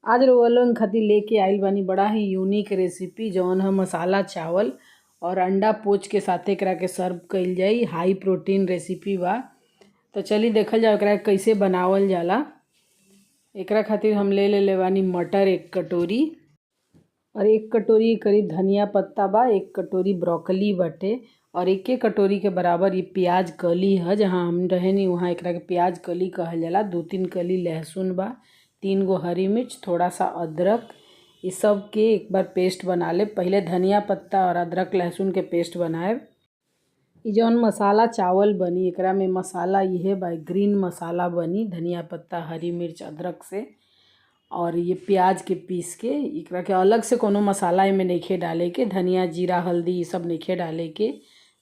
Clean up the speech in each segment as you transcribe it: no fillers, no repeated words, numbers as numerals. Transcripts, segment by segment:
आज रउआ लोगन खातिर लेके आइल बानी बड़ा ही यूनिक रेसिपी जौन है मसाला चावल और अंडा पोच के साथे एकरा के सर्व कइल जाई। हाई प्रोटीन रेसिपी बा। तो चली देखल जाओ एकरा के कैसे बनावल जाला। एकरा खातिर हम ले बानी मटर 1 कटोरी और 1 कटोरी करीब धनिया पत्ता बा। 1 कटोरी ब्रोकली बाटे और 1 कटोरी के बराबर ये प्याज कली है। जहाँ हम रहेनी वहाँ एकरा के प्याज कली कहल जाला। 2-3 कली लहसुन बा, 3 गो हरी मिर्च, थोड़ा सा अदरक। ये सब के एक बार पेस्ट बना ले। पहले धनिया पत्ता और अदरक लहसुन के पेस्ट बनाए। ये जौन मसाला चावल बनी एकरा में मसाला यह बा, ग्रीन मसाला बनी धनिया पत्ता हरी मिर्च अदरक से। और ये प्याज के पीस के एकरा के अलग से कोनो मसाला में नइखे डाले के। धनिया जीरा हल्दी ये सब नइखे डाले के।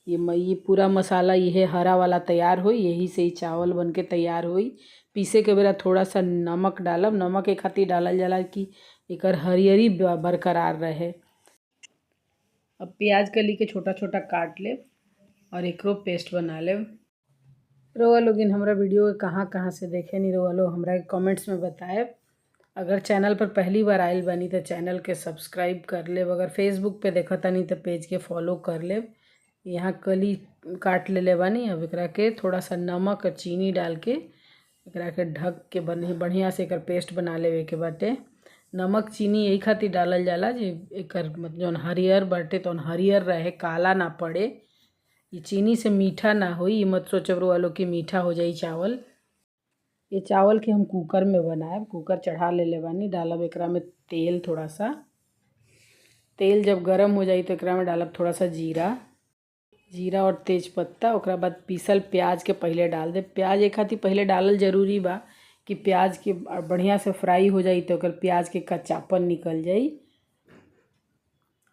ये पूरा मसाला यह हरा वाला तैयार होई। यही से ही चावल बन के तैयार होई। पीसे के बेरा थोड़ा सा नमक डालब। नमक ए खातिर डालल जाला कि एकर हरियरी बरकरार रहे। अब प्याज कली के छोटा छोटा काट ले और एकरो पेस्ट बना ले। रउआ लोगिन हमरा वीडियो के कहाँ कहाँ से देखे नहीं रउआ लोग हमरा के कमेंट्स में बताए। अगर चैनल पर पहली बार आइल बनी तो चैनल के सब्सक्राइब कर लेब। अगर फेसबुक पे देखा तनी तो पेज के फॉलो कर लेब। यहाँ कली काट ले बानी। अब एकरा के थोड़ा सा नमक और चीनी डाल के एकरा के ढक के बढ़िया से एकर पेस्ट बना लेवे के बाटे। नमक चीनी यही खातिर डालल जाला जे एकर मतलब जौन हरियर बाटे तौन हरियर रहे, काला ना पड़े। ये चीनी से मीठा ना होई। ये मत सोचब रउआ लोग कि मीठा हो जाई चावल। ये चावल के हम कुकर में बनाएब। कुकर चढ़ा ले बानी। डालब एकरा में तेल, थोड़ा सा तेल जब गरम हो जाई तो एकरा में डालब थोड़ा सा जीरा और तेज पत्ता। ओकरा बाद पीसल प्याज के पहले डाल दे। प्याज एक खातिर पहले डालल जरूरी बा कि प्याज के बढ़िया से फ्राई हो जाई तो ओकर प्याज के कच्चापन निकल जाई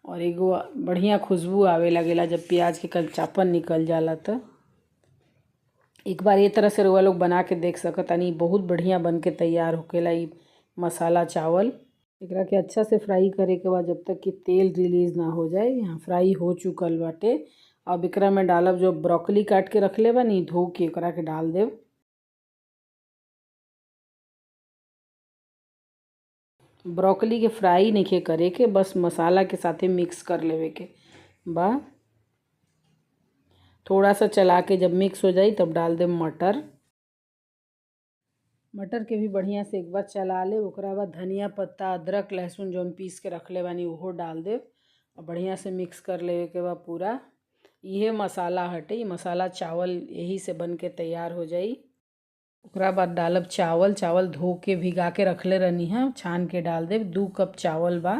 और एगो बढ़िया खुशबू आवे लगेला जब प्याज के कच्चापन निकल जाला। तो एक बार ये तरह से रउआ लोग बना के देख सकतानी। बहुत बढ़िया बन के तैयार होकेला ये मसाला चावल। एकरा के अच्छा से फ्राई करे के बाद जब तक कि तेल रिलीज ना हो जाए। यहाँ फ्राई हो चुकल बाटे। अब एकरा में डालब जो ब्रोकली काट के रखले बानी धो के एकरा के डाल देव। ब्रोकली के फ्राई नइखे करे के, बस मसाला के साथे मिक्स कर लेवे के बा। थोड़ा सा चला के जब मिक्स हो जाई तब डाल देव मटर के भी बढ़िया से एक बार चला ले। ओकरा बाद धनिया पत्ता अदरक लहसुन जौन पीस के रखले बानी उहो डाल देव और बढ़िया से मिक्स कर लेवे के बाद पूरा। यह मसाला हटे। ये मसाला चावल यही से बन के तैयार हो जाई। ओकरा बाद डालब चावल धो के भिगा के रखले रहनी है, छान के डाल देव। 2 कप चावल बा।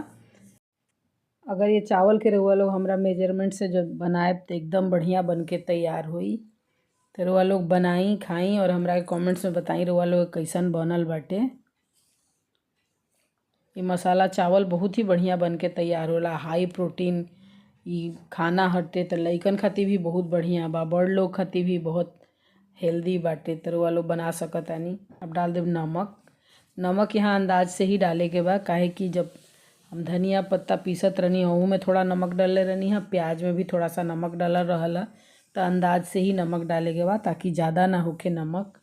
अगर ये चावल के रउआ लोग हमरा मेजरमेंट से जब बनाए तो एकदम बढ़िया बन के तैयार होई। तो रउआ लोग बनाई खाई और हमरा के कमेंट्स में बताई रउआ लोग कैसन बनल बाटे। ये मसाला चावल बहुत ही बढ़िया बन के तैयार होला। हाई प्रोटीन ये खाना हटे तो लइकन खातिर भी बहुत बढ़िया बा, बड़ लोग खातिर भी बहुत हेल्दी बाटे। तो रउआ लोग बना सकतानी। अब डाल देव नमक यहाँ अंदाज से ही डाले के बा। काहे कि जब हम धनिया पत्ता पीसत रहनी ओहू में थोड़ा नमक डाले रहनी है, प्याज में भी थोड़ा सा नमक डालल रहल। तो अंदाज से ही नमक डाले के बा ताकि ज़्यादा ना होके नमक।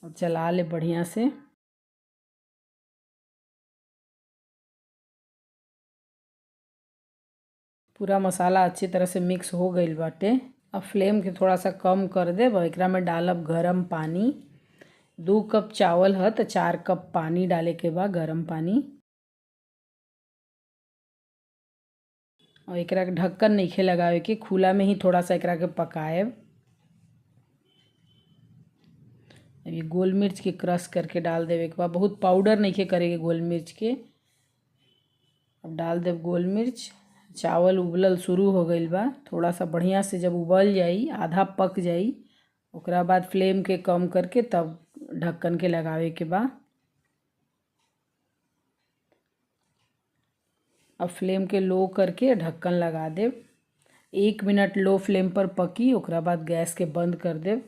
और चला ले बढ़िया से। पूरा मसाला अच्छी तरह से मिक्स हो गईल बाटे। अब फ्लेम के थोड़ा सा कम कर देब। एकरा में डालब गरम पानी। 2 कप चावल है तो 4 कप पानी डाले के बा, गरम पानी। और एकरा के ढक्कन नइखे लगावे के, खुला में ही थोड़ा सा एकरा के पकाएब। ये गोल मिर्च के क्रश करके डाल देवे के बा। बहुत पाउडर नइखे करे के गोल मिर्च के। अब डाल देव गोल मिर्च। चावल उबलल शुरू हो गईल बा। थोड़ा सा बढ़िया से जब उबल जाई, आधा पक जाई, ओकरा बाद फ्लेम के कम करके तब ढक्कन के लगावे के बा। अब फ्लेम के लो करके ढक्कन लगा देव। 1 मिनट लो फ्लेम पर पकी। ओकरा बाद गैस के बंद कर देव।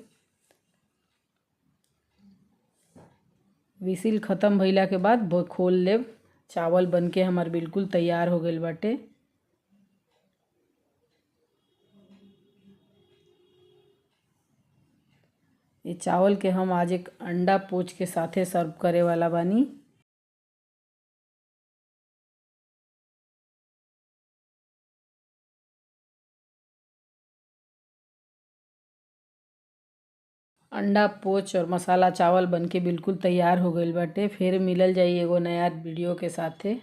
विसिल ख़त्म भइला के बाद खोल लेव। चावल बन के हमार बिल्कुल तैयार हो गईल बाटे। ये चावल के हम आज एक अंडा पोच के साथे सर्व करे वाला बानी। अंडा पोच और मसाला चावल बनके बिल्कुल तैयार हो गईल बाटे। फिर मिलल जाई एगो नया वीडियो के साथे।